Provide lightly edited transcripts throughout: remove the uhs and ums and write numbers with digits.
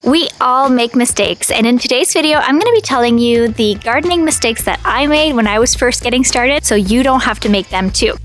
We all make mistakes, and in today's video, I'm going to be telling you the gardening mistakes that I made when I was first getting started, so you don't have to make them too.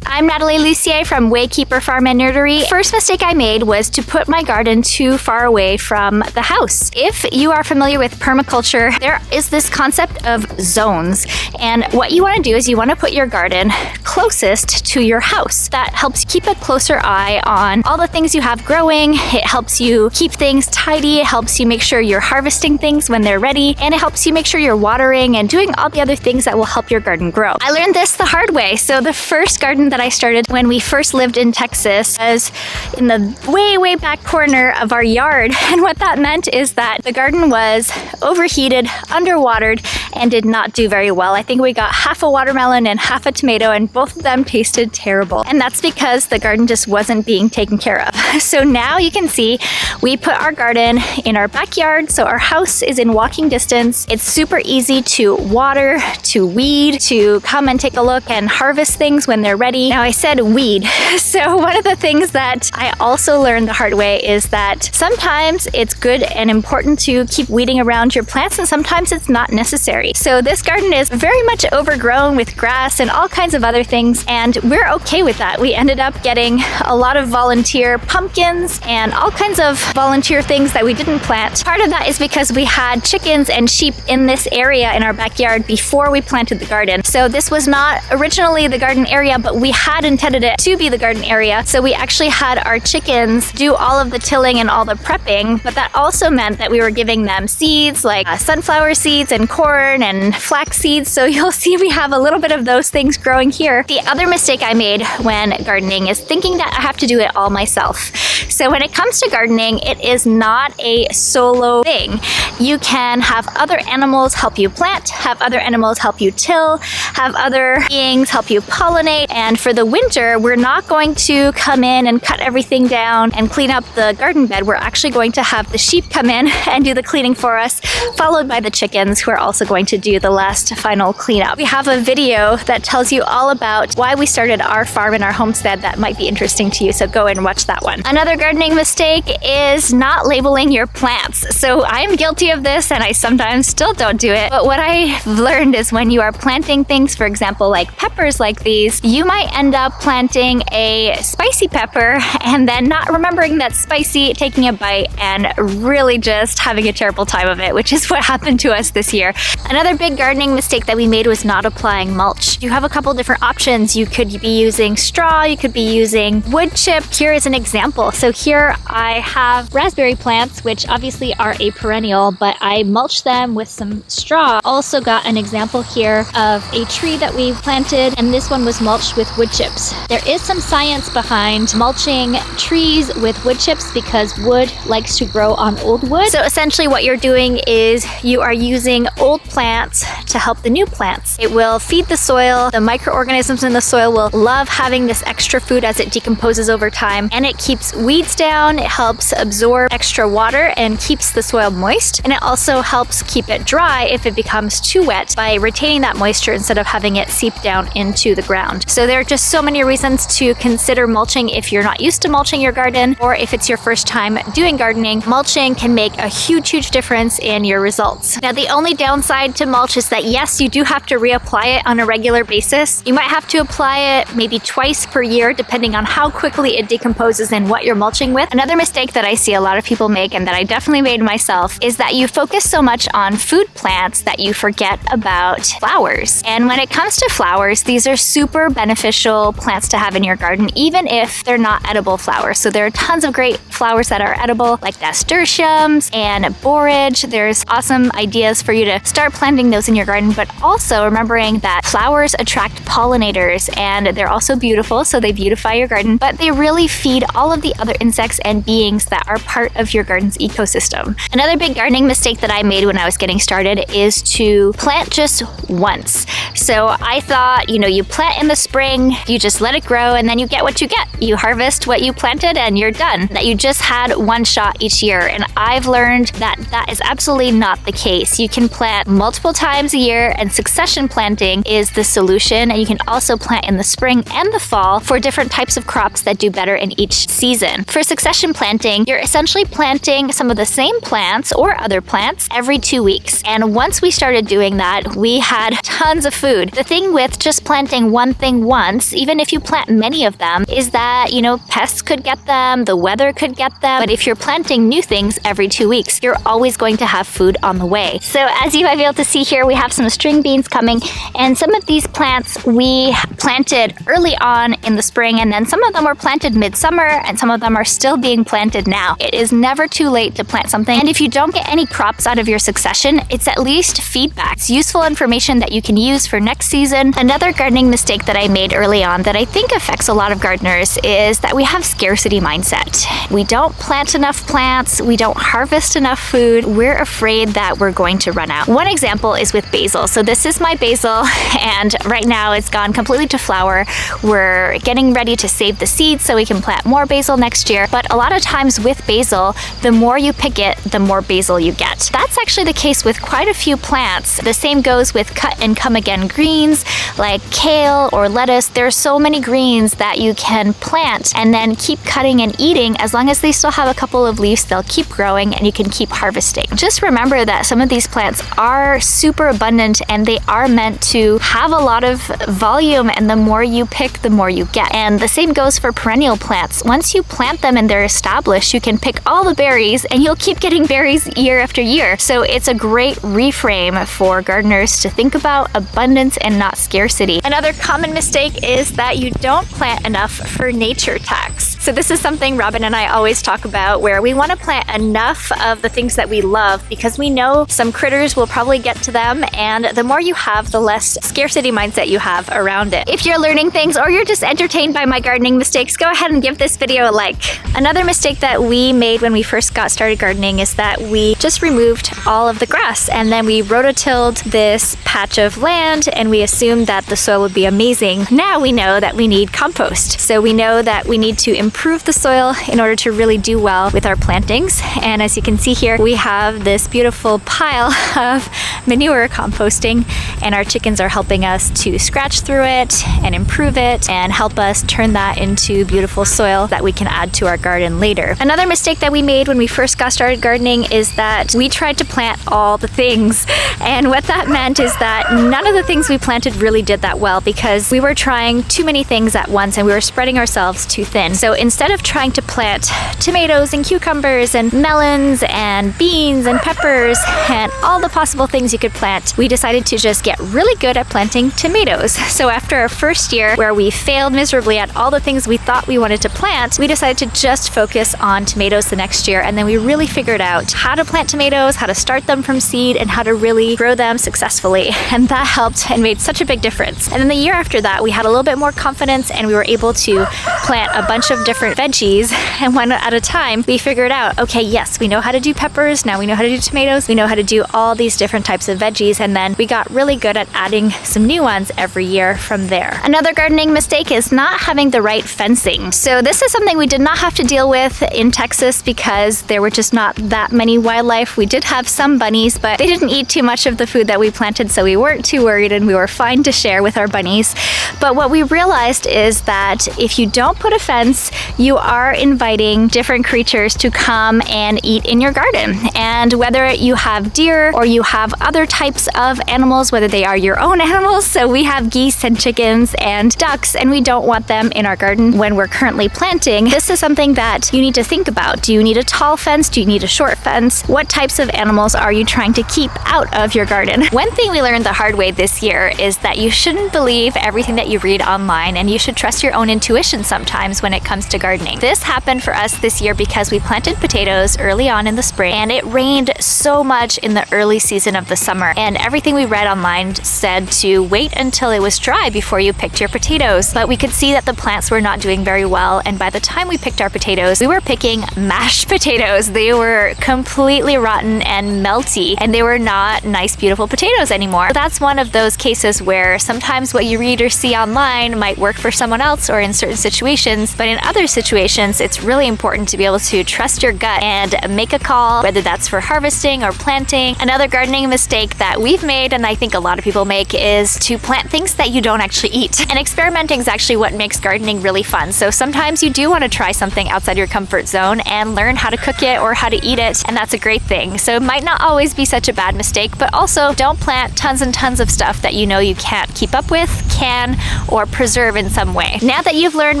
I'm Natalie Lucier from Waykeeper Farm and Nerdery. First mistake I made was to put my garden too far away from the house. If you are familiar with permaculture, there is this concept of zones. And what you want to do is you want to put your garden closest to your house. That helps keep a closer eye on all the things you have growing. It helps you keep things tidy. It helps you make sure you're harvesting things when they're ready. And it helps you make sure you're watering and doing all the other things that will help your garden grow. I learned this the hard way. So the first garden that I started when we first lived in Texas was in the way back corner of our yard. And what that meant is that the garden was overheated, underwatered, and did not do very well. I think we got half a watermelon and half a tomato, and both of them tasted terrible. And that's because the garden just wasn't being taken care of. So now you can see we put our garden in our backyard, so our house is in walking distance. It's super easy to water, to weed, to come and take a look and harvest things when they're ready. Now I said weed. So one of the things that I also learned the hard way is that sometimes it's good and important to keep weeding around your plants, and sometimes it's not necessary. So this garden is very much overgrown with grass and all kinds of other things, and we're okay with that. We ended up getting a lot of volunteer pumpkins and all kinds of volunteer things that we didn't plant. Part of that is because we had chickens and sheep in this area in our backyard before we planted the garden. So this was not originally the garden area, but we had intended it to be the garden area. So we actually had our chickens do all of the tilling and all the prepping, but that also meant that we were giving them seeds like sunflower seeds and corn and flax seeds. So you'll see we have a little bit of those things growing here. The other mistake I made when gardening is thinking that I have to do it all myself. So when it comes to gardening, it is not a solo thing. You can have other animals help you plant, have other animals help you till, have other beings help you pollinate. And for the winter, we're not going to come in and cut everything down and clean up the garden bed. We're actually going to have the sheep come in and do the cleaning for us, followed by the chickens, who are also going to do the last final cleanup. We have a video that tells you all about why we started our farm and our homestead that might be interesting to you, so go and watch that one. Another gardening mistake is not labeling your plants. So I am guilty of this, and I sometimes still don't do it. But what I've learned is when you are planting things, for example, like peppers like these, you might end up planting a spicy pepper and then not remembering that's spicy, taking a bite, and really just having a terrible time of it, which is what happened to us this year. Another big gardening mistake that we made was not applying mulch. You have a couple different options. You could be using straw, you could be using wood chip. Here is an example. So here I have raspberry plants, which obviously are a perennial, but I mulched them with some straw. Also got an example here of a tree that we planted, and this one was mulched with wood chips. There is some science behind mulching trees with wood chips because wood likes to grow on old wood. So essentially what you're doing is you are using old plants to help the new plants. It will feed the soil. The microorganisms in the soil will love having this extra food as it decomposes over time, and it keeps weeds down. It helps absorb extra water and keeps the soil moist, and it also helps keep it dry if it becomes too wet by retaining that moisture instead of having it seep down into the ground. So there are just so many reasons to consider mulching if you're not used to mulching your garden, or if it's your first time doing gardening. Mulching can make a huge difference in your results. Now, the only downside to mulch is that yes, you do have to reapply it on a regular basis. You might have to apply it maybe twice per year, depending on how quickly it decomposes and what you're mulching with. Another mistake that I see a lot of people make, and that I definitely made myself, is that you focus so much on food plants that you forget about flowers. And when it comes to flowers, these are super beneficial plants to have in your garden, even if they're not edible flowers. So there are tons of great flowers that are edible, like nasturtiums and borage. There's awesome ideas for you to start planting those in your garden, but also remembering that flowers attract pollinators, and they're also beautiful, so they beautify your garden, but they really feed all of the other insects and beings that are part of your garden's ecosystem. Another big gardening mistake that I made when I was getting started is to plant just once. So I thought, you plant in the spring, you just let it grow, and then you get what you get. You harvest what you planted and you're done. That you just had one shot each year. And I've learned that that is absolutely not the case. You can plant multiple times a a year, and succession planting is the solution. And you can also plant in the spring and the fall for different types of crops that do better in each season. For succession planting, you're essentially planting some of the same plants or other plants every 2 weeks. And once we started doing that, we had tons of food. The thing with just planting one thing once, even if you plant many of them, is that, pests could get them, the weather could get them. But if you're planting new things every 2 weeks, you're always going to have food on the way. So as you might be able to see here, we have some string beans coming, and some of these plants we planted early on in the spring, and then some of them were planted midsummer, and some of them are still being planted now. It is never too late to plant something, and if you don't get any crops out of your succession, it's at least feedback. It's useful information that you can use for next season. Another gardening mistake that I made early on that I think affects a lot of gardeners is that we have scarcity mindset. We don't plant enough plants, we don't harvest enough food, we're afraid that we're going to run out. One example is with basil. So this is my basil, and right now it's gone completely to flower. We're getting ready to save the seeds so we can plant more basil next year, but a lot of times with basil, the more you pick it, the more basil you get. That's actually the case with quite a few plants. The same goes with cut and come again greens like kale or lettuce. There's so many greens that you can plant and then keep cutting and eating. As long as they still have a couple of leaves, they'll keep growing and you can keep harvesting. Just remember that some of these plants are super abundant and they are meant to have a lot of volume, and the more you pick, the more you get. And the same goes for perennial plants. Once you plant them and they're established, you can pick all the berries and you'll keep getting berries year after year. So it's a great reframe for gardeners to think about abundance and not scarcity. Another common mistake is that you don't plant enough for nature tax. So this is something Robin and I always talk about, where we want to plant enough of the things that we love because we know some critters will probably get to them, and the more you have, the less scarcity mindset you have around it. If you're learning things or you're just entertained by my gardening mistakes, go ahead and give this video a like. Another mistake that we made when we first got started gardening is that we just removed all of the grass, and then we rototilled this patch of land and we assumed that the soil would be amazing. Now we know that we need compost. So we know that we need to improve the soil in order to really do well with our plantings. And as you can see here, we have this beautiful pile of manure composting, and our chickens are helping us to scratch through it and improve it and help us turn that into beautiful soil that we can add to our garden later. Another mistake that we made when we first got started gardening is that we tried to plant all the things. And what that meant is that none of the things we planted really did that well because we were trying too many things at once and we were spreading ourselves too thin. So instead of trying to plant tomatoes and cucumbers and melons and beans and peppers and all the possible things you could plant, we decided to just get really good at planting tomatoes. So after our first year where we failed miserably at all the things we thought we wanted to plant, we decided to just focus on tomatoes the next year, and then we really figured out how to plant tomatoes, how to start them from seed, and how to really grow them successfully. And that helped and made such a big difference. And then the year after that, we had a little bit more confidence and we were able to plant a bunch of different veggies, and one at a time we figured out, okay, yes, we know how to do peppers, now we know how to do tomatoes, we know how to do all these different types of veggies, and then we got really good at adding some new ones every year from there. Another gardening mistake is not having the right fencing. So this is something we did not have to deal with in Texas because there were just not that many wildlife. We did have some bunnies, but they didn't eat too much of the food that we planted, so we weren't too worried and we were fine to share with our bunnies. But what we realized is that if you don't put a fence, you are inviting different creatures to come and eat in your garden. And whether you have deer or you have other types of animals, whether they are your own animals, so we have geese and chickens and ducks, and we don't want them in our garden when we're currently planting. This is something that you need to think about. Do you need a tall fence? Do you need a short fence? What types of animals are you trying to keep out of your garden? One thing we learned the hard way this year is that you shouldn't believe everything that you read online, and you should trust your own intuition sometimes when it comes to gardening. This happened for us this year because we planted potatoes early on in the spring, and it rained so much in the early season of the summer, and everything we read online said to wait until it was dry before you picked your potatoes. But we could see that the plants were not doing very well, and by the time we picked our potatoes, we were picking mashed potatoes. They were completely rotten and melty, and they were not nice, beautiful potatoes anymore. That's one of those cases where sometimes what you read or see online might work for someone else or in certain situations, but in other situations, it's really important to be able to trust your gut and make a call, whether that's for harvesting or planting. Another gardening mistake that we we've made, and I think a lot of people make, is to plant things that you don't actually eat. And experimenting is actually what makes gardening really fun. So sometimes you do want to try something outside your comfort zone and learn how to cook it or how to eat it, and that's a great thing. So it might not always be such a bad mistake, but also don't plant tons and tons of stuff that you know you can't keep up with, can, or preserve in some way. Now that you've learned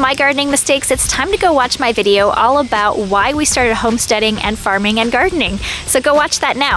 my gardening mistakes, it's time to go watch my video all about why we started homesteading and farming and gardening. So go watch that now.